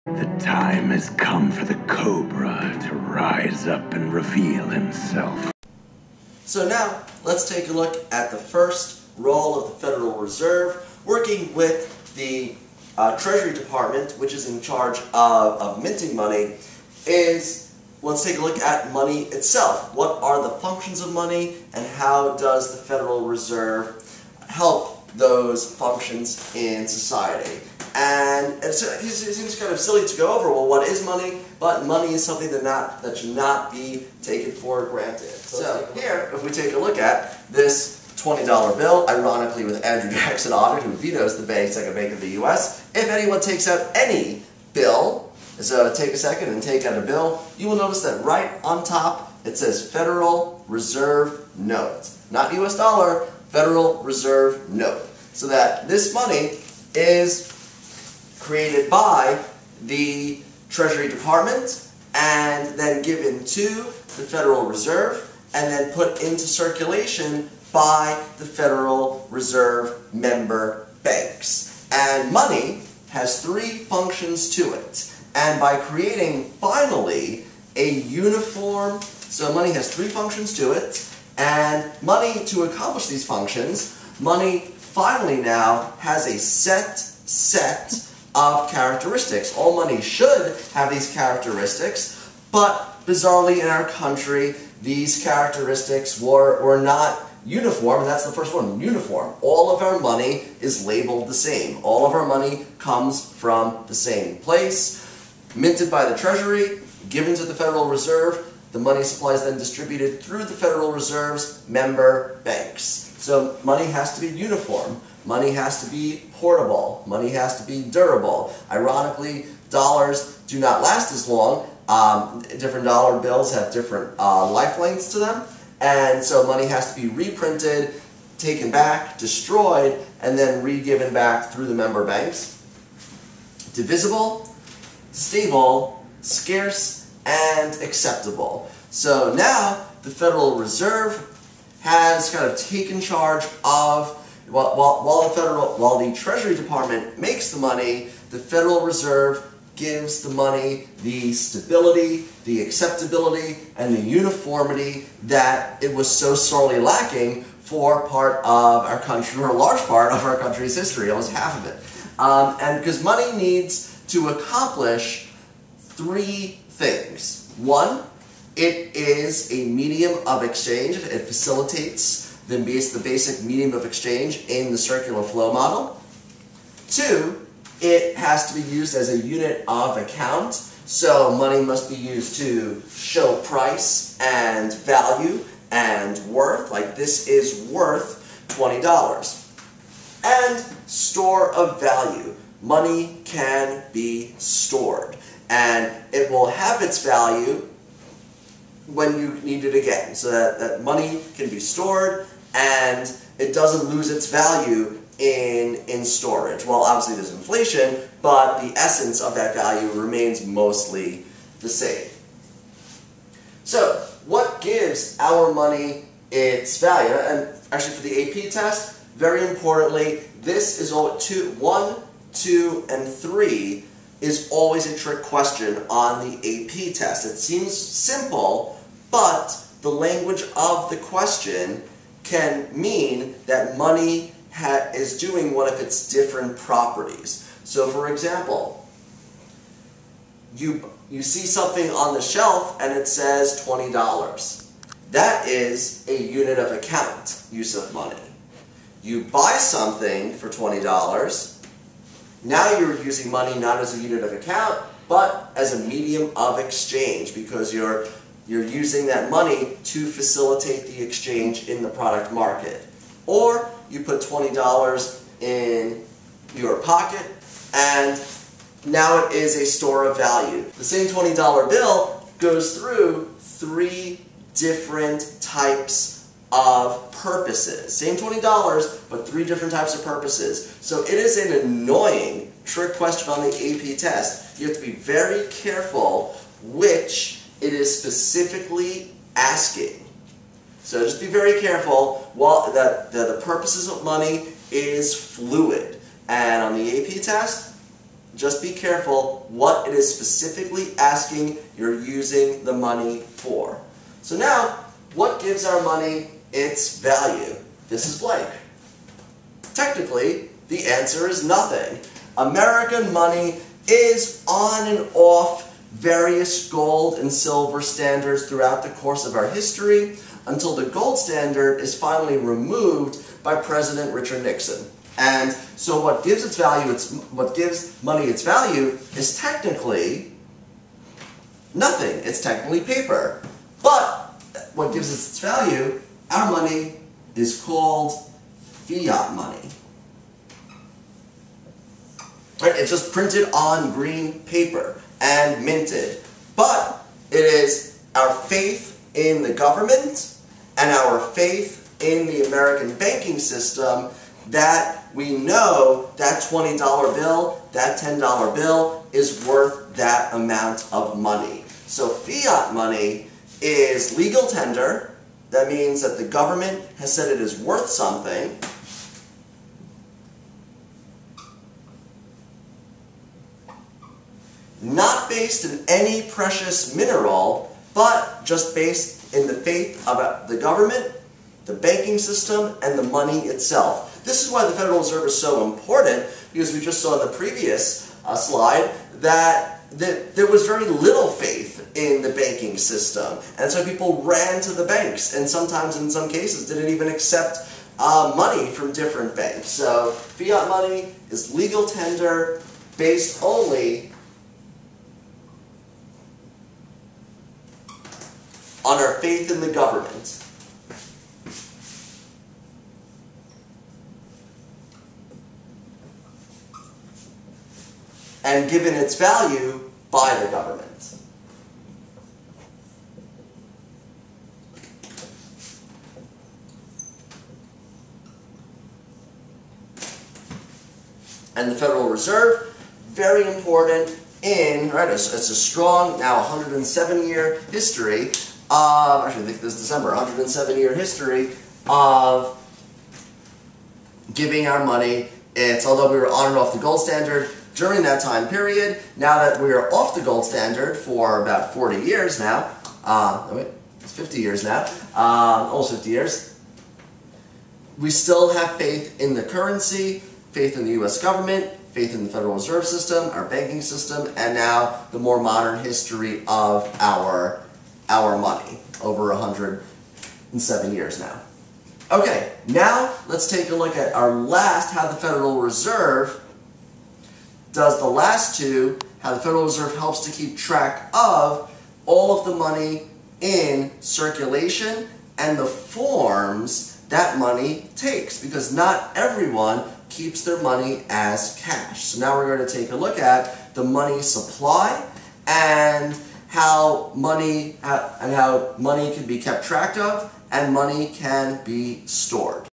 The time has come for the Cobra to rise up and reveal himself. So now, let's take a look at the first role of the Federal Reserve, working with the Treasury Department, which is in charge of minting money. Let's take a look at money itself. What are the functions of money, and how does the Federal Reserve help those functions in society? And it seems kind of silly to go over, well, what is money? But money is something that should not be taken for granted. So here, if we take a look at this $20 bill, ironically with Andrew Jackson on it, who vetoes the Second Bank of the U.S., if anyone takes out any bill, so take a second and take out a bill, you will notice that right on top it says Federal Reserve Note. Not U.S. dollar, Federal Reserve Note. So that this money is created by the Treasury Department and then given to the Federal Reserve and then put into circulation by the Federal Reserve member banks. And money has three functions to it. And by creating, finally, a uniform, so money has three functions to it, and money, to accomplish these functions, money finally now has a set of characteristics. All money should have these characteristics, but bizarrely in our country, these characteristics were not uniform, and that's the first one, uniform. All of our money is labeled the same. All of our money comes from the same place. Minted by the Treasury, given to the Federal Reserve, the money supply is then distributed through the Federal Reserve's member banks. So money has to be uniform. Money has to be portable. Money has to be durable. Ironically, dollars do not last as long. Different dollar bills have different life lengths to them. And so money has to be reprinted, taken back, destroyed, and then re-given back through the member banks. Divisible, stable, scarce, and acceptable. So now the Federal Reserve has kind of taken charge of, while the Treasury Department makes the money, the Federal Reserve gives the money the stability, the acceptability, and the uniformity that it was so sorely lacking for part of our country, or a large part of our country's history, almost half of it. And because money needs to accomplish three things. One, it is a medium of exchange. It facilitates the basic medium of exchange in the circular flow model. Two, it has to be used as a unit of account. So money must be used to show price and value and worth, like this is worth $20. And store of value. Money can be stored, and it will have its value when you need it again. So that money can be stored, and it doesn't lose its value in storage. Well, obviously there's inflation, but the essence of that value remains mostly the same. So, what gives our money its value? And actually for the AP test, very importantly, this is all 1, 2, and 3 is always a trick question on the AP test. It seems simple, but the language of the question can mean that money is doing one of its different properties. So for example, you see something on the shelf and it says $20. That is a unit of account use of money. You buy something for $20, now you're using money not as a unit of account, but as a medium of exchange, because you're using that money to facilitate the exchange in the product market. Or you put $20 in your pocket, and now it is a store of value. The same $20 bill goes through 3 different types of purposes. Same $20, but 3 different types of purposes. So it is an annoying trick question on the AP test. You have to be very careful which it is specifically asking. So just be very careful that the purposes of money is fluid. And on the AP test, just be careful what it is specifically asking you're using the money for. So now, what gives our money its value? This is blank. Technically, the answer is nothing. American money is on and off various gold and silver standards throughout the course of our history until the gold standard is finally removed by President Richard Nixon. And so what gives its value, what gives money its value is technically nothing. It's technically paper. But what gives it its value, our money, is called fiat money. Right? It's just printed on green paper and minted. But it is our faith in the government and our faith in the American banking system that we know that $20 bill, that $10 bill is worth that amount of money. So fiat money is legal tender. That means that the government has said it is worth something. Not based in any precious mineral, but just based in the faith of the government, the banking system, and the money itself. This is why the Federal Reserve is so important, because we just saw in the previous slide that there was very little faith in the banking system. And so people ran to the banks, and sometimes, in some cases, didn't even accept money from different banks. So fiat money is legal tender based only on our faith in the government. And given its value by the government. And the Federal Reserve, very important in, right, it's a strong, now 107-year history of, actually I think this December, 107-year history of giving our money. It's, although we were on and off the gold standard during that time period, now that we are off the gold standard for about 40 years now, it's 50 years now, almost 50 years, we still have faith in the currency, faith in the U.S. government, faith in the Federal Reserve System, our banking system, and now the more modern history of our money, over 107 years now. Okay, now let's take a look at our last, how the Federal Reserve does the last two, how the Federal Reserve helps to keep track of all of the money in circulation and the forms that money takes, because not everyone keeps their money as cash. So now we're going to take a look at the money supply and how money can be kept track of and money can be stored.